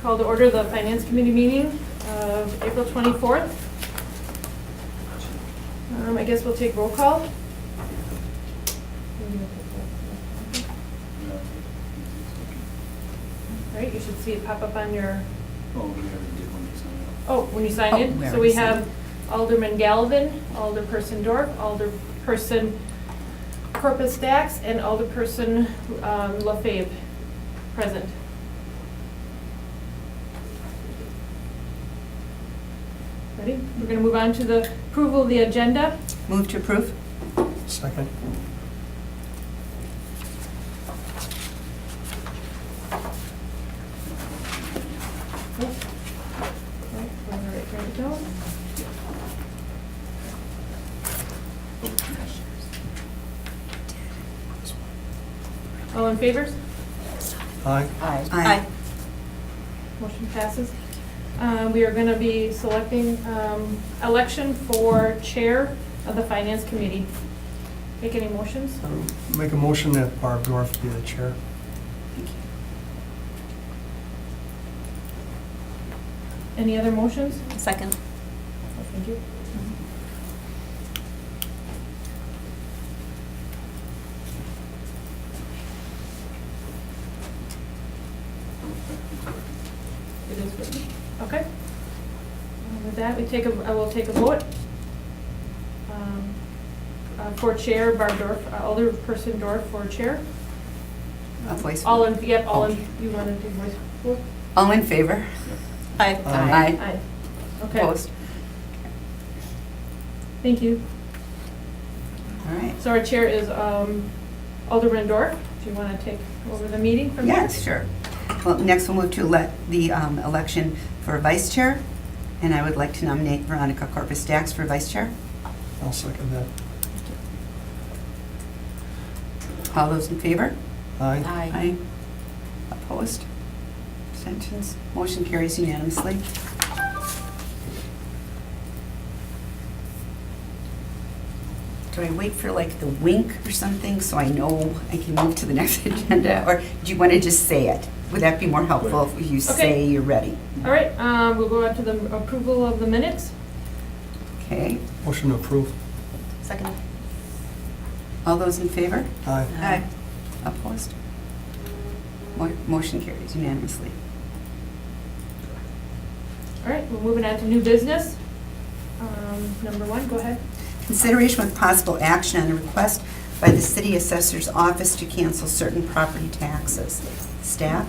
call to order the Finance Committee meeting of April 24th. I guess we'll take roll call. All right, you should see it pop up on your, when you sign in. So we have Alderman Galvin, Alderperson Dorf, Alderperson Corpus Dax, and Alderperson LaFave present. Ready? We're going to move on to the approval of the agenda. Move to approve. Second. There we go. All in favor? Aye. Aye. Motion passes. We are going to be selecting election for chair of the Finance Committee. Make any motions? Make a motion that Barb Dorf be the chair. Thank you. Any other motions? Second. Oh, thank you. It is written. Okay. With that, I will take a vote. For chair, Barb Dorf, Alderperson Dorf for chair. A voice All vote. in, yep, all in, you want to do voice vote? All in favor? Aye. Aye. Aye. Okay, Opposed? thank you. All right. So our chair is Alderman Dorf. Do you want to take over the meeting from here? Yes, sure. Well, next we'll move to the election for vice chair, and I would like to nominate Veronica Corpus Dax for vice chair. I'll second that. All those in favor? Aye. Aye. Opposed? Abstentions? Motion carries unanimously. Do I wait for like the wink or something so I know I can move to the next agenda? Or do you want to just say it? Would that be more helpful if you say you're ready? All right, we'll go on to the approval of the minutes. Okay. Motion to approve. Second. All those in favor? Aye. Aye. Opposed? Motion carries unanimously. All right, we're moving on to new business. Number one, go ahead. Consideration with possible action on a request by the City Assessor's Office to cancel certain property taxes. Staff?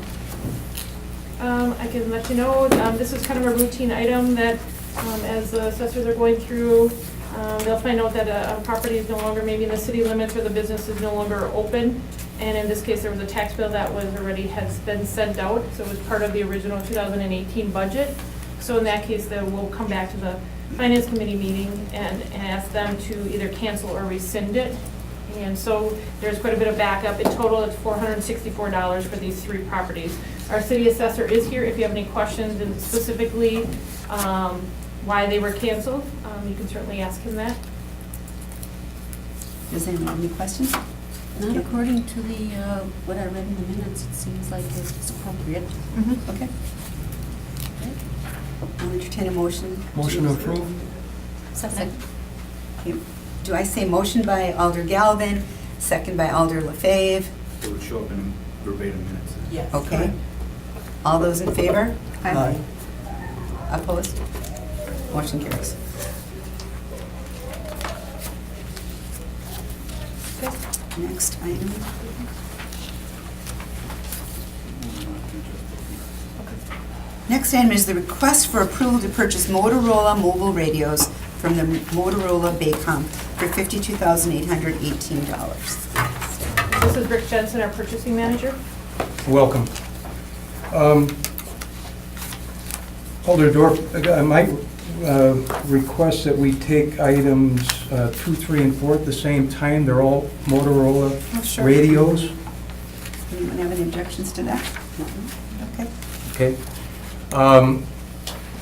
I can let you know, this is kind of a routine item that as the assessors are going through, they'll find out that a property is no longer maybe in the city limits or the business is no longer open. And in this case, there was a tax bill that has been sent out, so it was part of the original 2018 budget. So in that case, then we'll come back to the Finance Committee meeting and ask them to either cancel or rescind it. And so there's quite a bit of backup. In total, it's $464 for these three properties. Our city assessor is here if you have any questions, and specifically why they were canceled. You can certainly ask him that. Does anyone have any questions? Not according to the, what I read in the minutes, it seems like it's appropriate. Okay. I'll entertain a motion. Motion to approve. Second. Okay. Do I say motion by Alder Galvin, second by Alder LaFave? It would show up in verbatim minutes. Yes. Okay. All those in favor? Aye. Opposed? Motion carries. Next item. Next item is the request for approval to purchase Motorola mobile radios from the Motorola Baycom for $52,818. This is Rick Jensen, our purchasing manager. Welcome. Alder Dorf, I might request that we take items 2, 3, and 4 at the same time. They're all Motorola radios. Anyone have any objections to that? Okay. Okay.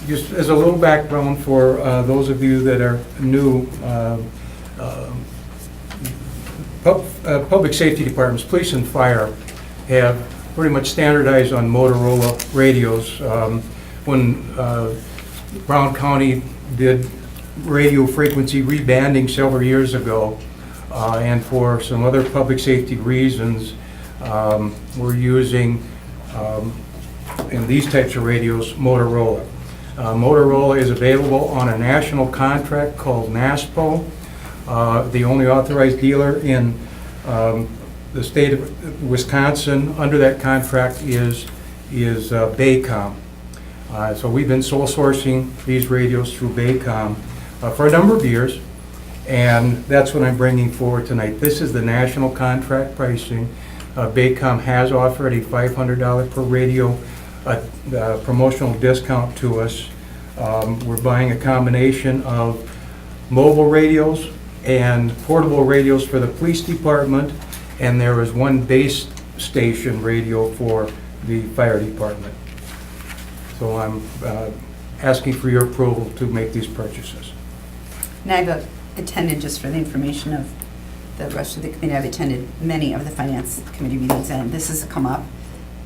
Just as a little background for those of you that are new, public safety departments, police and fire, have pretty much standardized on Motorola radios. When Brown County did radio frequency rebanding several years ago, and for some other public safety reasons, we're using, in these types of radios, Motorola. Motorola is available on a national contract called NASPO. The only authorized dealer in the state of Wisconsin under that contract is Baycom. So we've been sole sourcing these radios through Baycom for a number of years, and that's what I'm bringing forward tonight. This is the national contract pricing. Baycom has offered a $500 per radio promotional discount to us. We're buying a combination of mobile radios and portable radios for the police department, and there is one base station radio for the fire department. So I'm asking for your approval to make these purchases. And I've attended, just for the information of the rest of the committee, I've attended many of the finance committee meetings, and this has come up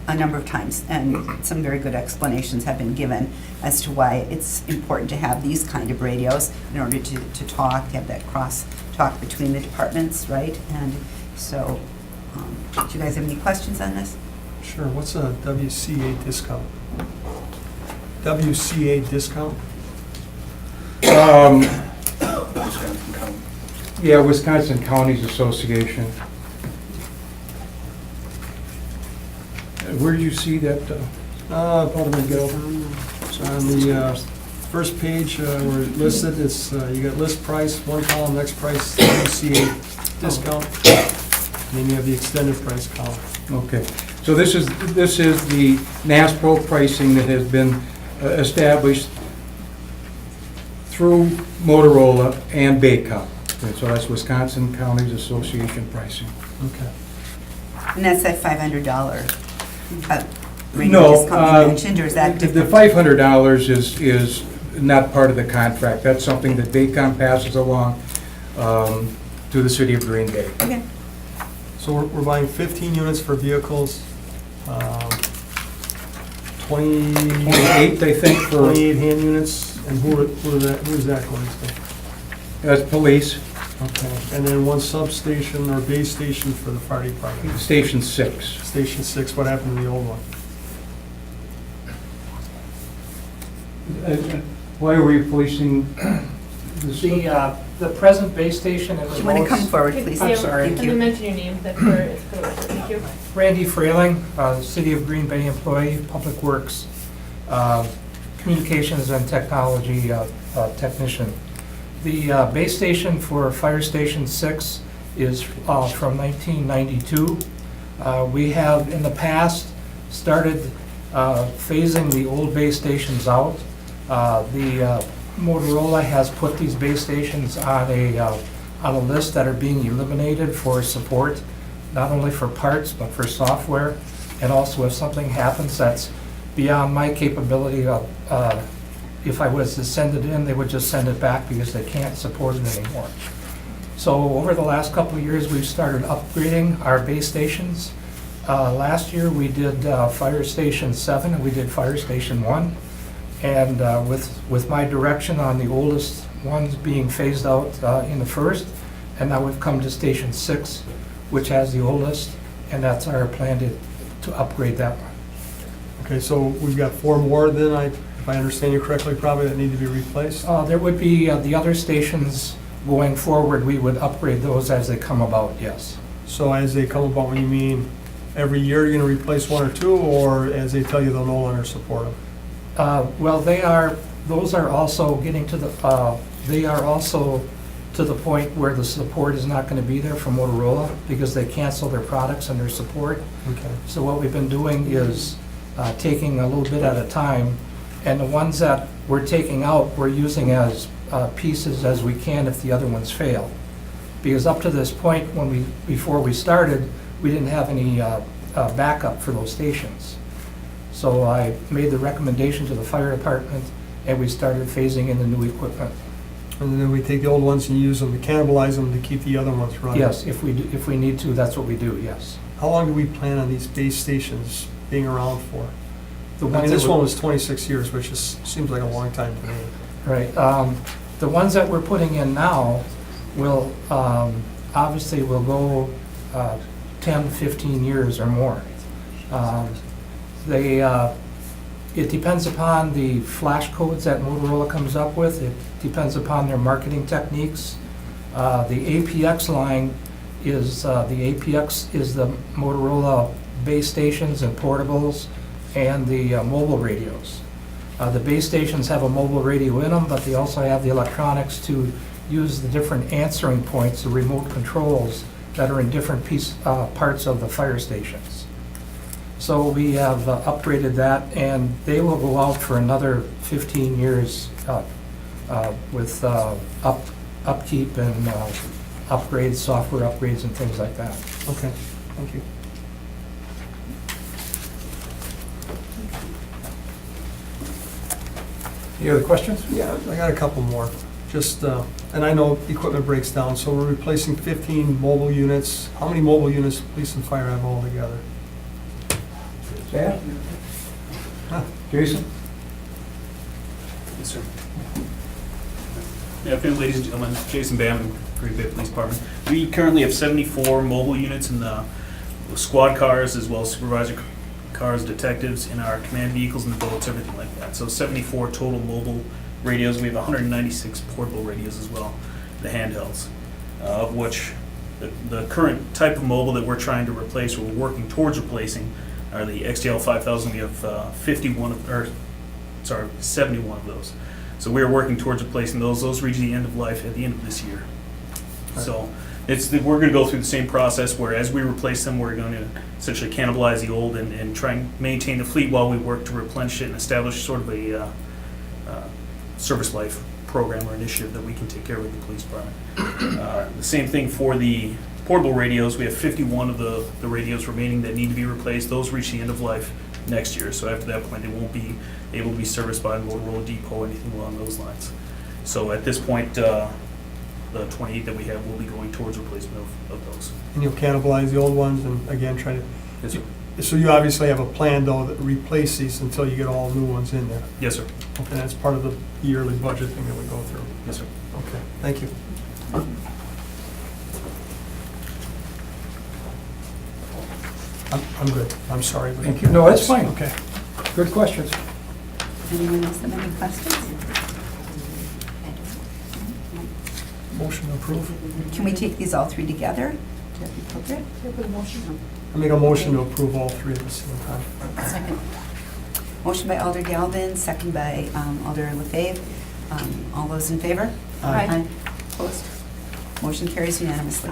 a number of times, and some very good explanations have been given as to why it's important to have these kind of radios in order to talk, to have that cross talk between the departments, right? And so, do you guys have any questions on this? Sure, what's a WCA discount? WCA discount? Yeah, Wisconsin Counties Association. Where do you see that? Part of Miguel. So on the first page where it listed, it's, you got list price, one column, next price, WCA discount, and then you have the extended price column. Okay, so this is the NASPO pricing that has been established through Motorola and Baycom. And so that's Wisconsin Counties Association pricing. Okay. And that's that $500 radio No, discount you mentioned, or is that the different? $500 is not part of the contract. That's something that Baycom passes along to the city of Green Bay. Okay. So we're buying 15 units for vehicles, 20... 28, I think, for 28 hand units, and who's that going to? that's police, Okay, and then one substation or base station for the fire department. Station 6. Station 6, what happened to the old one? Why are we policing this? The present base station and Do you want to come forward, please? I'm sorry. And then mention your name, that's where it's going, thank you. Randy Frailing, City of Green Bay employee, Public Works, Communications and Technology technician. The base station for Fire Station 6 is from 1992. We have in the past started phasing the old base stations out. The Motorola has put these base stations on a list that are being eliminated for support, not only for parts, but for software. And also if something happens that's beyond my capability of, if I was to send it in, they would just send it back because they can't support it anymore. So over the last couple of years, we've started upgrading our base stations. Last year, we did Fire Station 7 and we did Fire Station 1. And with my direction on the oldest ones being phased out in the first, and now we've come to Station 6, which has the oldest, and that's our plan to upgrade that one. Okay, so we've got 4 more then, if I understand you correctly, probably that need to be replaced? There would be the other stations going forward, we would upgrade those as they come about, yes. So as they come about, when you mean every year you're going to replace 1 or 2, or as they tell you they'll no longer support them? Well, those are also getting to the, they are also to the point where the support is not going to be there for Motorola because they cancel their products and their support. Okay. So what we've been doing is taking a little bit at a time, and the ones that we're taking out, we're using as pieces as we can if the other ones fail. Because up to this point, before we started, we didn't have any backup for those stations. So I made the recommendation to the fire department, and we started phasing in the new equipment. And then we take the old ones and use them to cannibalize them to keep the other ones running? Yes, if we need to, that's what we do, yes. How long do we plan on these base stations being around for? The I ones mean, that this we're- one was 26 years, which seems like a long time to me. Right. The ones that we're putting in now will, obviously will go 10, 15 years or more. It depends upon the flash codes that Motorola comes up with. It depends upon their marketing techniques. The APX line is, the Motorola base stations and portables and the mobile radios. The base stations have a mobile radio in them, but they also have the electronics to use the different answering points, the remote controls that are in different parts of the fire stations. So we have upgraded that, and they will go out for another 15 years with upkeep and upgrades, software upgrades and things like that. Okay, thank you. Any other questions? Yeah, I got a couple more. Just, and I know equipment breaks down, so we're replacing 15 mobile units. How many mobile units do police and fire have altogether? Sam? Jason? Yes, sir. Yeah, afternoon, ladies and gentlemen. Jason Bam, Green Bay Police Department. We currently have 74 mobile units in the squad cars, as well as supervisor cars, detectives, in our command vehicles and the boats, everything like that. So 74 total mobile radios. We have 196 portable radios as well, the handhelds, of which the current type of mobile that we're trying to replace, or we're working towards replacing, are the XDL 5000. We have 71 of those. So we're working towards replacing those. Those reach the end of life at the end of this year. So we're going to go through the same process where as we replace them, we're going to essentially cannibalize the old and try and maintain the fleet while we work to replenish it and establish sort of a service life program or initiative that we can take care of with the police department. The same thing for the portable radios. We have 51 of the radios remaining that need to be replaced. Those reach the end of life next year. So after that point, they won't be able to be serviced by a Motorola depot or anything along those lines. So at this point, the 28 that we have will be going towards replacement of those. And you'll cannibalize the old ones and again try to... Yes, sir. So you obviously have a plan though to replace these until you get all new ones in there. Yes, sir. Okay, that's part of the yearly budget thing that we go through. Yes, sir. Okay, thank you. I'm good. I'm sorry. but- Thank you. No, that's fine. Okay. Good questions. Anyone else have any questions? Motion to approve. Can we take these all three together? Would that be appropriate? I make a motion to approve all three at the same time. Second. Motion by Alder Galvin, second by Alder LaFave. All those in favor? Aye. Opposed? Motion carries unanimously.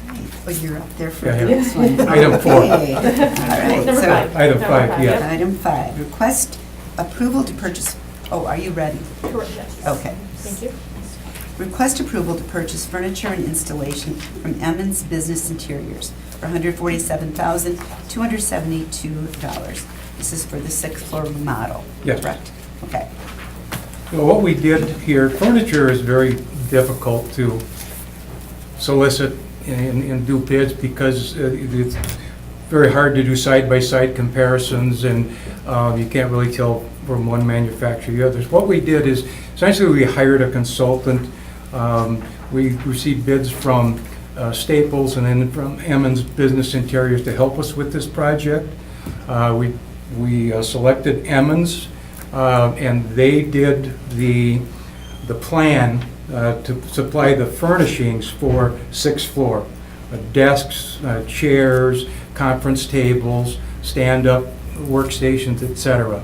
Right, well, you're up there for Yeah, the yeah. next one. Item 4. Okay. All right, Number so- 5. Item Number 5, yeah. yep. Item 5, request approval to purchase, oh, are you ready? Correct, yes. Okay. Thank you. Request approval to purchase furniture and installation from Emmons Business Interiors for $147,272. This is for the 6th floor remodel. Yes. Correct? Okay. So what we did here, furniture is very difficult to solicit and do bids because it's very hard to do side-by-side comparisons, and you can't really tell from one manufacturer to the others. What we did is, essentially we hired a consultant. We received bids from Staples and then from Emmons Business Interiors to help us with this project. We selected Emmons, and they did the plan to supply the furnishings for 6th floor. Desks, chairs, conference tables, stand-up workstations, etc.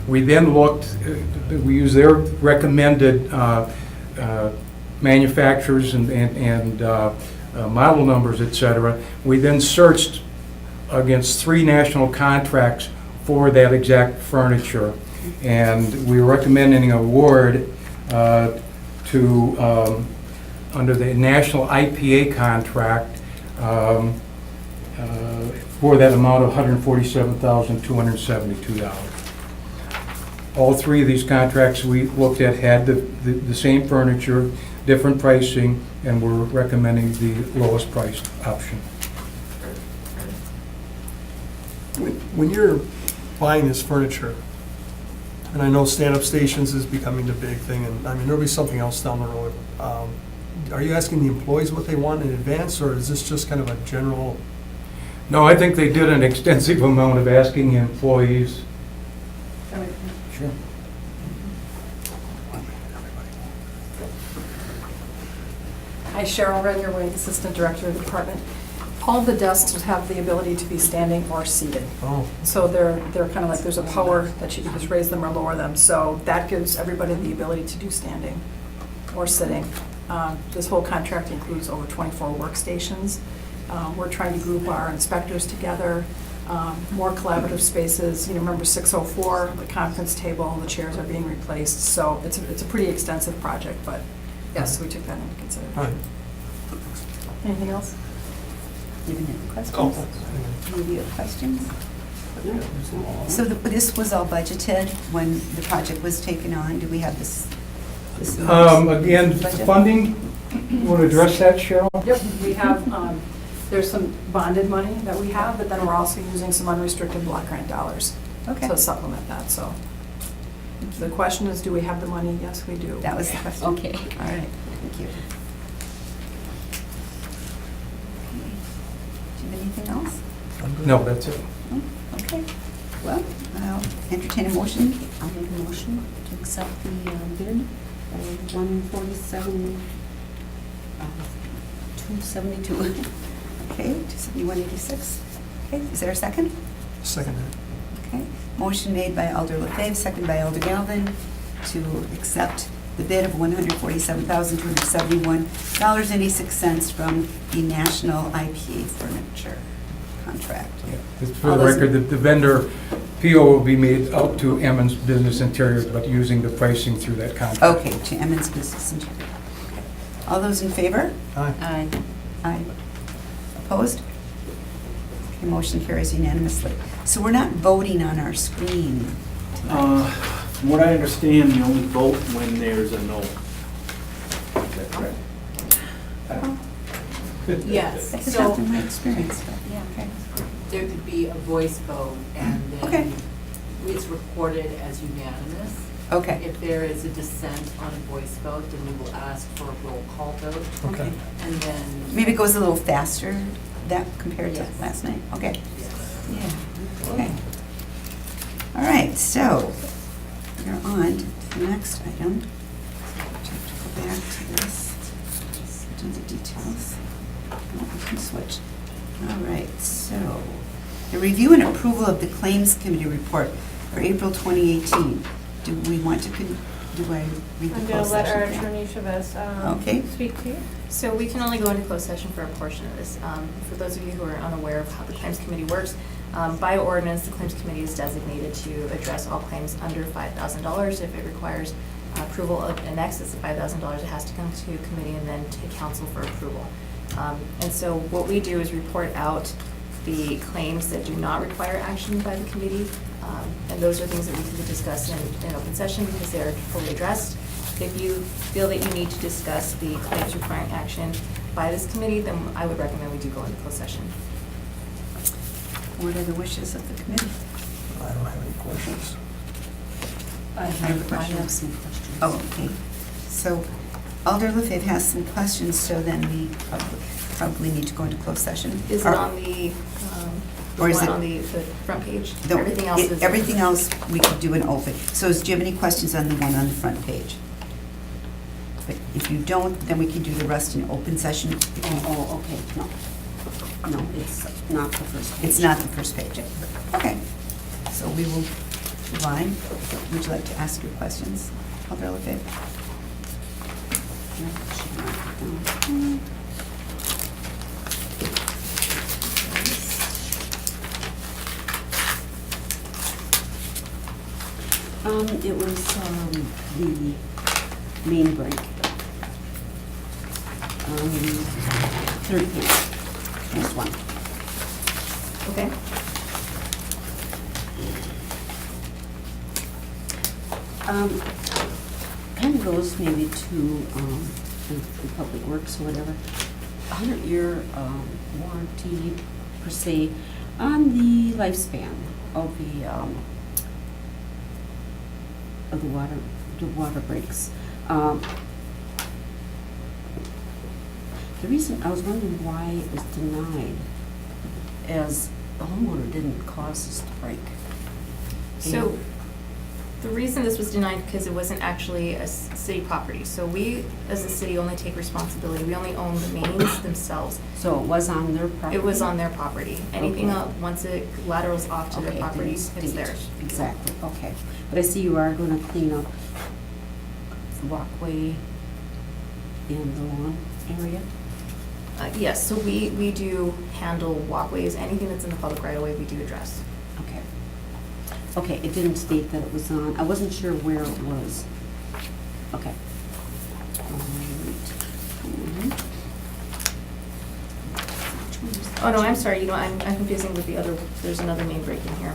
We then looked, we used their recommended manufacturers and model numbers, etc. We then searched against 3 national contracts for that exact furniture, and we were recommending an award to under the national IPA contract for that amount of $147,272. All 3 of these contracts we looked at had the same furniture. different pricing, and we're recommending the lowest priced option. When you're buying this furniture, and I know stand-up stations is becoming the big thing, and I mean, there'll be something else down the road. Are you asking the employees what they want in advance, or is this just kind of a general? No, I think they did an extensive amount of asking employees. Sure. Hi, Cheryl Redgerway, Assistant Director of the Department. All the desks have the ability to be standing or seated. Oh, So they're kind of like, there's a power that you can just raise them or lower them. So that gives everybody the ability to do standing or sitting. This whole contract includes over 24 workstations. We're trying to group our inspectors together, more collaborative spaces. You know, remember 604, the conference table, the chairs are being replaced. So it's a pretty extensive project, but yes, we took that into all consideration. right. Anything else? Do you have any questions? Oh. Any of you have questions? So this was all budgeted when the project was taken on? Do we have this? Again, budget? funding, you want to address that, Cheryl? Yep, we have, there's some bonded money that we have, but then we're also using some unrestricted block grant dollars Okay, to supplement that, so. The question is, do we have the money? Yes, we do. that was the question. Okay. All right, thank you. Do you have anything else? No, that's it. No? Okay, well, I'll entertain a motion. I'll make a motion to accept the bid of 147, 272. Okay, 27186. Okay, is there a second? Second. Okay, motion made by Alder LaFave, second by Alder Galvin to accept the bid of $147,271.86 from the National IPA Furniture contract. Just for All the those- record, the vendor PO will be made out to Emmons Business Interiors, but using the pricing through that contract. Okay, to Emmons Business Interior. Okay. All those in favor? Aye. Aye. Aye. Opposed? Okay, motion carries unanimously. So we're not voting on our screen tonight. From what I understand, you only vote when there's a no. Is that correct? Yes, That has so not been my experience, but, Yeah. okay. there could be a voice vote and Okay. then it's recorded as unanimous. Okay, If there is a dissent on a voice vote, then we will ask for a roll call vote okay. and then. Maybe it goes a little faster, that compared to Yes. last night? Okay, Yes. yeah, okay. All right, so we're on to the next item. Go back to this, do the details. Oh, we can switch. All right, so the review and approval of the Claims Committee report for April 2018. Do we want to, do I read the I'm closed going to let our session? attorney Chavez Okay. speak to you. So we can only go into closed session for a portion of this. For those of you who are unaware of how the Claims Committee works, by ordinance, the Claims Committee is designated to address all claims under $5,000. If it requires approval of in excess of $5,000, it has to come to committee and then to council for approval. And so what we do is report out the claims that do not require action by the committee. And those are things that we can discuss in open session because they're fully addressed. If you feel that you need to discuss the claims requiring action by this committee, then I would recommend we do go into closed session. What are the wishes of the committee? I don't have any questions. I have a question. I have some questions. Oh, okay. So Alder LaFave has some questions, so then we probably need to go into closed session. Is it on the Or is one it- on the front page? No, Everything else is. Everything else we could do in open. So do you have any questions on the one on the front page? But if you don't, then we can do the rest in open session. Oh, okay, no. No, it's not the first page. It's not the first page. Okay. So we will move on. Would you like to ask your questions, Alder LaFave? It was the main break. Third page, next one. Okay. Kind of goes maybe to through Public Works or whatever, 100-year warranty per se on the lifespan of the water breaks. The reason, I was wondering why it was denied, as the homeowner didn't cause this to break. So, the reason this was denied, because it wasn't actually a city property. So we, as a city, only take responsibility. We only own the mains themselves. So it was on their property? It was on their property. Anything Okay. else, once it laterals off to their Okay, property, then it's theirs. Exactly, okay. But I see you are gonna clean up the walkway in the lawn area? Yes, so we do handle walkways. Anything that's in the public right of way, we do address. Okay. Okay, it didn't state that it was on, I wasn't sure where it was. Okay. Oh, no, I'm sorry, I'm confusing with the other, there's another main break in here.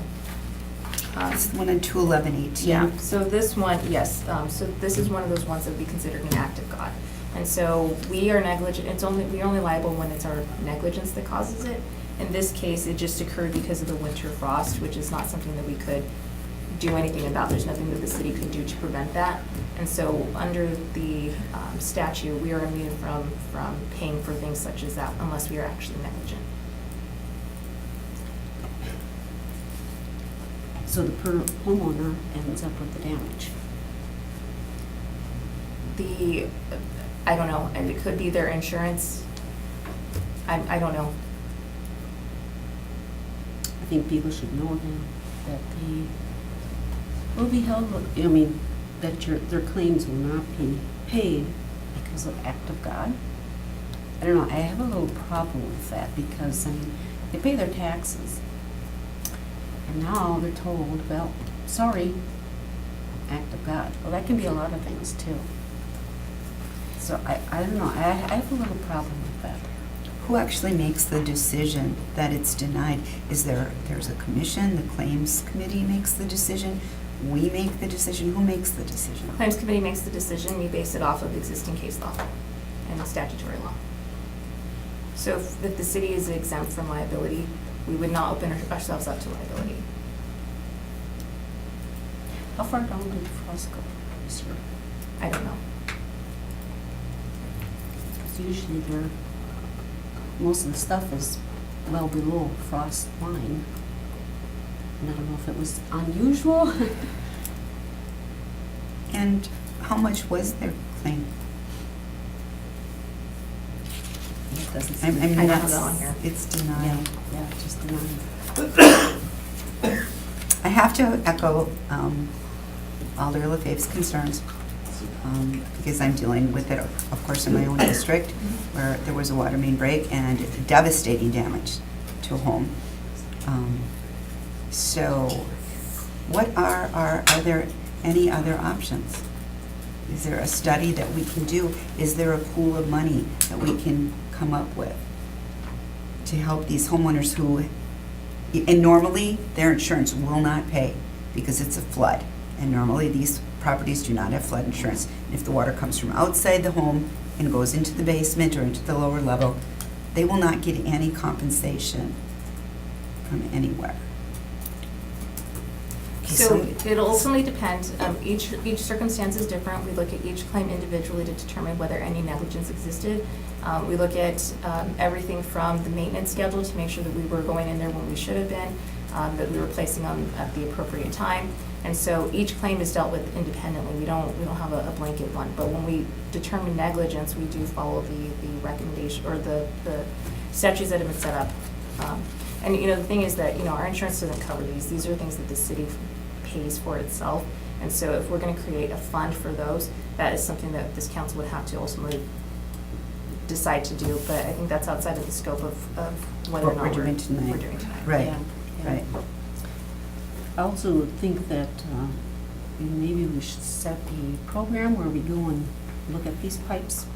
It's the one in 21118. Yeah, so this one, yes, so this is one of those ones that would be considered an act of God. And so we are negligent, we're only liable when it's our negligence that causes it. In this case, it just occurred because of the winter frost, which is not something that we could do anything about. There's nothing that the city could do to prevent that. And so under the statute, we are immune from paying for things such as that unless we are actually negligent. So the homeowner ends up with the damage. I don't know, and it could be their insurance. I don't know. I think people should know then that they will be held, that their claims will not be paid because of act of God. I don't know, I have a little problem with that because, they pay their taxes. And now they're told, well, sorry, act of God. Well, that can be a lot of things too. So I don't know, I have a little problem with that. Who actually makes the decision that it's denied? There's a commission, the claims committee makes the decision, we make the decision, who makes the decision? Claims committee makes the decision, we base it off of existing case law and statutory law. So if the city is exempt from liability, we would not open ourselves up to liability. How far down did the frost go this year? I don't know. Because usually most of the stuff is well below frost line. And I don't know if it was unusual. And how much was their claim? It doesn't I seem. mean, I don't have that's, that on here. it's denied. Yeah, just denied. I have to echo Alder LaFave's concerns, because I'm dealing with it, of course, in my own district, where there was a water main break and devastating damage to a home. So what are there any other options? Is there a study that we can do? Is there a pool of money that we can come up with to help these homeowners who, and normally their insurance will not pay because it's a flood. And normally these properties do not have flood insurance. And if the water comes from outside the home and goes into the basement or into the lower level, they will not get any compensation from anywhere. Okay, So it'll ultimately depend, each circumstance is different. We look at each claim individually to determine whether any negligence existed. We look at everything from the maintenance schedule to make sure that we were going in there when we should have been, that we were placing them at the appropriate time. And so each claim is dealt with independently. We don't have a blanket one. But when we determine negligence, we do follow the recommendation or the statutes that have been set up. And the thing is that our insurance doesn't cover these. These are things that the city pays for itself. And so if we're going to create a fund for those, that is something that this council would have to ultimately decide to do. But I think that's outside of the scope of whether or What not we're doing tonight. we're doing tonight. Right, Yeah. right. I also think that maybe we should set a program where we go and look at these pipes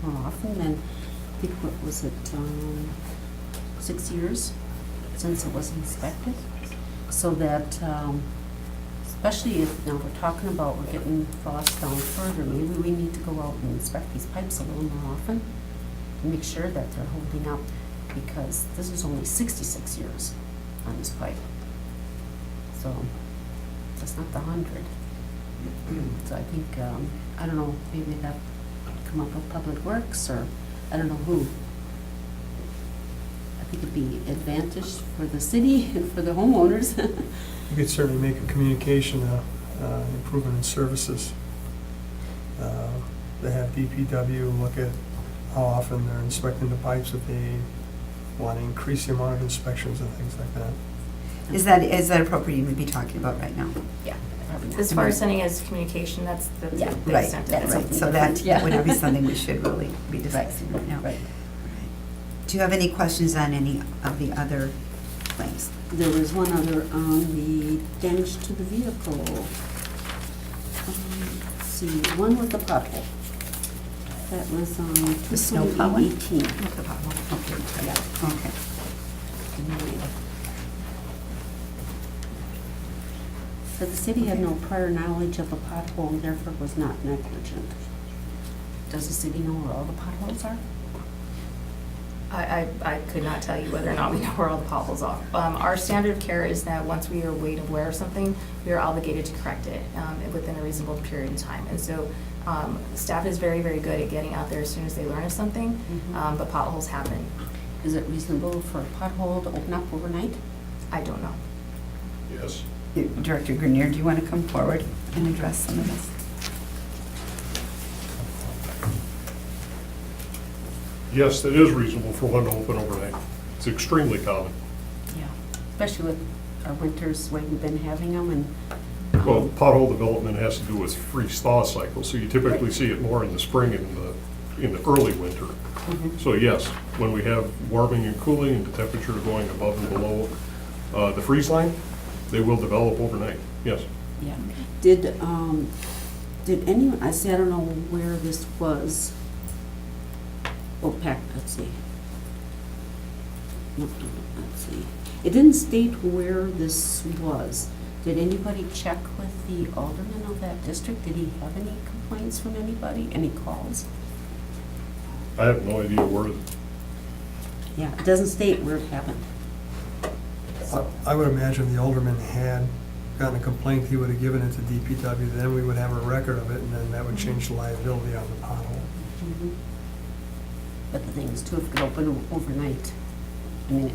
more often than, I think, what was it, 6 years since it was inspected? So that Especially if, now we're talking about, we're getting frost down further, maybe we need to go out and inspect these pipes a little more often, and make sure that they're holding up, because this is only 66 years on this pipe. So, that's not the 100. So I think, I don't know, maybe that could come up with Public Works, or I don't know who. I think it'd be advantage for the city and for the homeowners. You could certainly make a communication improvement in services. They have DPW look at how often they're inspecting the pipes, if they want to increase the amount of inspections and things like that. Is that appropriate you would be talking about right now? Yeah. As far as sending as communication, that's the Yeah, the Right, extent of that's it. right. So that would be something we should really be discussing right now. Right. Do you have any questions on any of the other claims? There was one other on the damage to the vehicle. Let's see, one was the pothole. That was on The snow plow one? 2/18. The pothole. Okay, yeah, okay. So the city had no prior knowledge of the pothole and therefore was not negligent. Does the city know where all the potholes are? I could not tell you whether or not we know where all the potholes are. Our standard of care is that once we are made aware of something, we are obligated to correct it within a reasonable period of time. And so staff is very, very good at getting out there as soon as they learn of something, but potholes happen. Is it reasonable for a pothole to open up overnight? I don't know. Yes. Director Grenier, do you want to come forward and address some of this? Yes, that is reasonable for one to open overnight. It's extremely common. Yeah. Especially with our winters, the way we've been having them and. Well, pothole development has to do with freeze-thaw cycles, so you typically see it more in the spring and in the early winter. So yes, when we have warming and cooling and the temperature going above and below the freeze line, they will develop overnight, yes. Yeah. Did anyone, I see, I don't know where this was. Oh, let's see. No, let's see. It didn't state where this was. Did anybody check with the alderman of that district? Did he have any complaints from anybody, any calls? I have no idea where, Yeah, it doesn't state where it happened. I would imagine the alderman had gotten a complaint, he would have given it to DPW, then we would have a record of it, and then that would change the liability on the pothole. But the thing is too, if it could open overnight, I mean,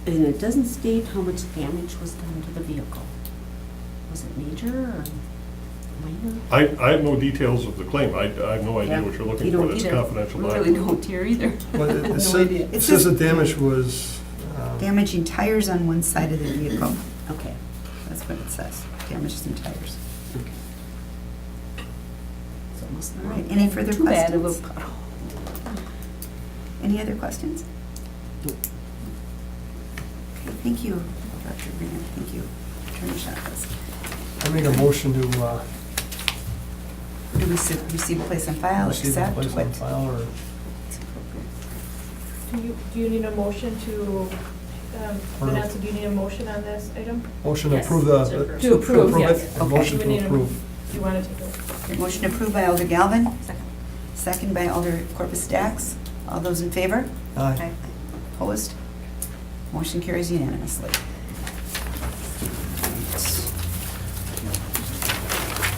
and it doesn't state how much damage was done to the vehicle. Was it major or minor? I have no details of the claim. I have no idea what you're looking You for. don't That's either. confidential. We really don't here either. But it No says, idea. it says the damage was, Damaging tires on one side of the vehicle. Okay. That's what it says. Damage some tires. Okay. So it must not All right, have any been further too bad of a questions? pothole. Any other questions? No. Okay, thank you, Director Grenier. Thank you, Attorney Chavez. I make a motion to Do we receive, place on file, receive and accept? place on What? file, or Do you need a motion to, Or- Vanessa, do you need a motion on this item? motion to Yes, approve the. To approve, it? yes. A motion We to need a- approve. Do you want to take it? Okay, motion approved by Alder Galvin. Second by Alder Corpus Dax. All those in favor? Aye. Opposed? Motion carries unanimously.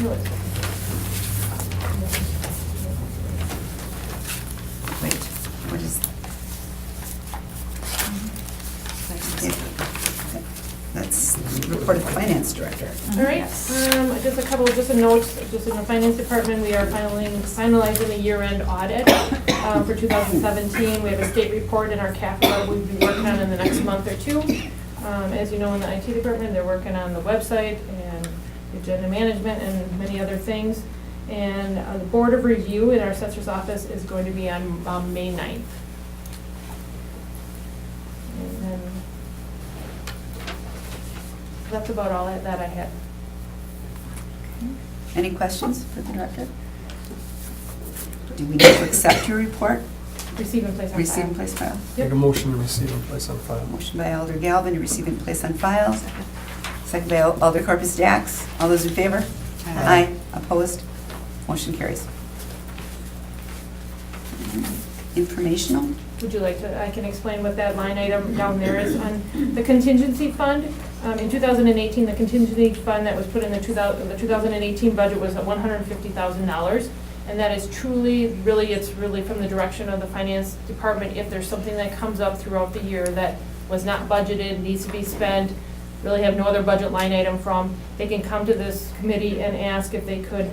No, it's- Wait, what is? That's report of the finance director. All right, just a note, just in the finance department, we are finalizing the year-end audit for 2017. We have a state report in our CAFR we'll be working on in the next month or two. As you know, in the IT department, they're working on the website and agenda management and many other things. And the board of review in our assessor's office is going to be on May 9th. And then that's about all that I had. Any questions for the director? Do we need to accept your report? Receive and place on file. Receive and place file. Make a motion to receive and place on file. Motion by Alder Galvin to receive and place on file. Second by Alder Corpus Dax. All those in favor? Aye. Opposed? Motion carries. Informational? Would you like to, I can explain what that line item down there is on the contingency fund. In 2018, the contingency fund that was put in the 2018 budget was at $150,000. And that is truly, really, it's really from the direction of the finance department. If there's something that comes up throughout the year that was not budgeted, needs to be spent, really have no other budget line item from, they can come to this committee and ask if they could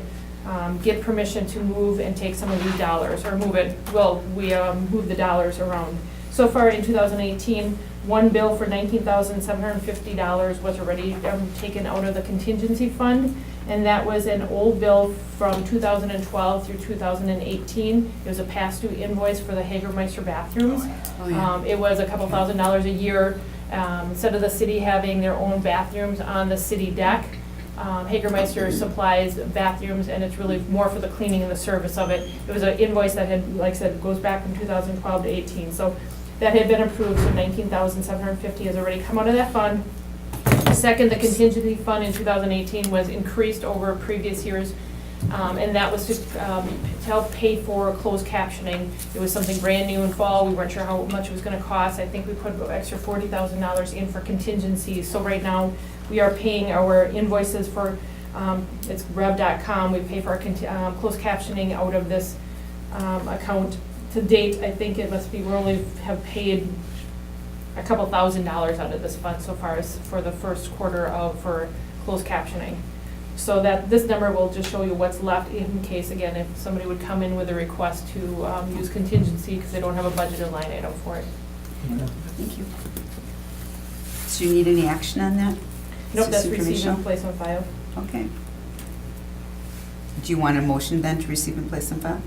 get permission to move and take some of these dollars, or move it, well, we move the dollars around. So far in 2018, one bill for $19,750 was already taken out of the contingency fund, and that was an old bill from 2012 through 2018. It was a pass-through invoice for the Hagermeister bathrooms. It was a couple $1,000s a year. Instead of the city having their own bathrooms on the city deck, Hagermeister supplies bathrooms, and it's really more for the cleaning and the service of it. It was an invoice that had, like I said, goes back from 2012 to 18. So that had been approved, so $19,750 has already come out of that fund. Second, the contingency fund in 2018 was increased over previous years, and that was just to help pay for closed captioning. It was something brand new in fall. We weren't sure how much it was going to cost. I think we put an extra $40,000 in for contingencies. So right now, we are paying our invoices for, it's rev.com. We pay for our closed captioning out of this account. To date, I think it must be, we only have paid a couple $1,000s out of this fund so far as for the first quarter for closed captioning. So that this number will just show you what's left in case, again, if somebody would come in with a request to use contingency because they don't have a budgeted line item for it. Thank you. So you need any action on that? Nope, It's that's just receive informational? and place on file. Okay. Do you want a motion then to receive and place on file?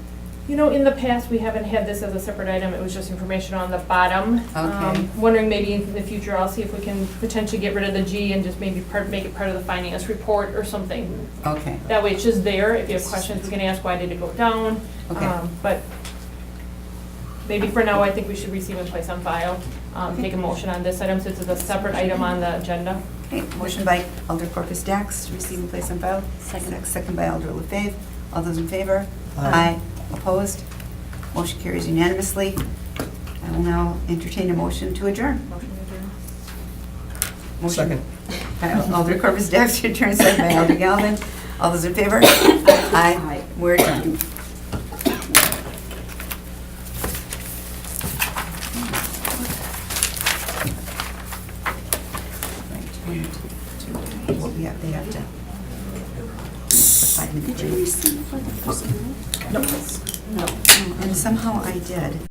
You know, in the past, we haven't had this as a separate item. It was just information on the bottom. Okay. Wondering maybe in the future, I'll see if we can potentially get rid of the G and just maybe make it part of the finance report or something. Okay. That way it's just there. If you have questions, we can ask why did it go down. Okay. But maybe for now, I think we should receive and place on file. Take a motion on this item since it's a separate item on the agenda. Okay, motion by Alder Corpus Dax to receive and place on file. Second. Second by Alder LaFave. All those in favor? Aye. Opposed? Motion carries unanimously. I will now entertain a motion to adjourn. Motion to adjourn. Motion by Alder Corpus Dax to adjourn, second by Alder Galvin. All those in favor? Aye. We're adjourned. Yeah, they have to. 5 minutes. Did you receive for the personnel? No. And somehow I did.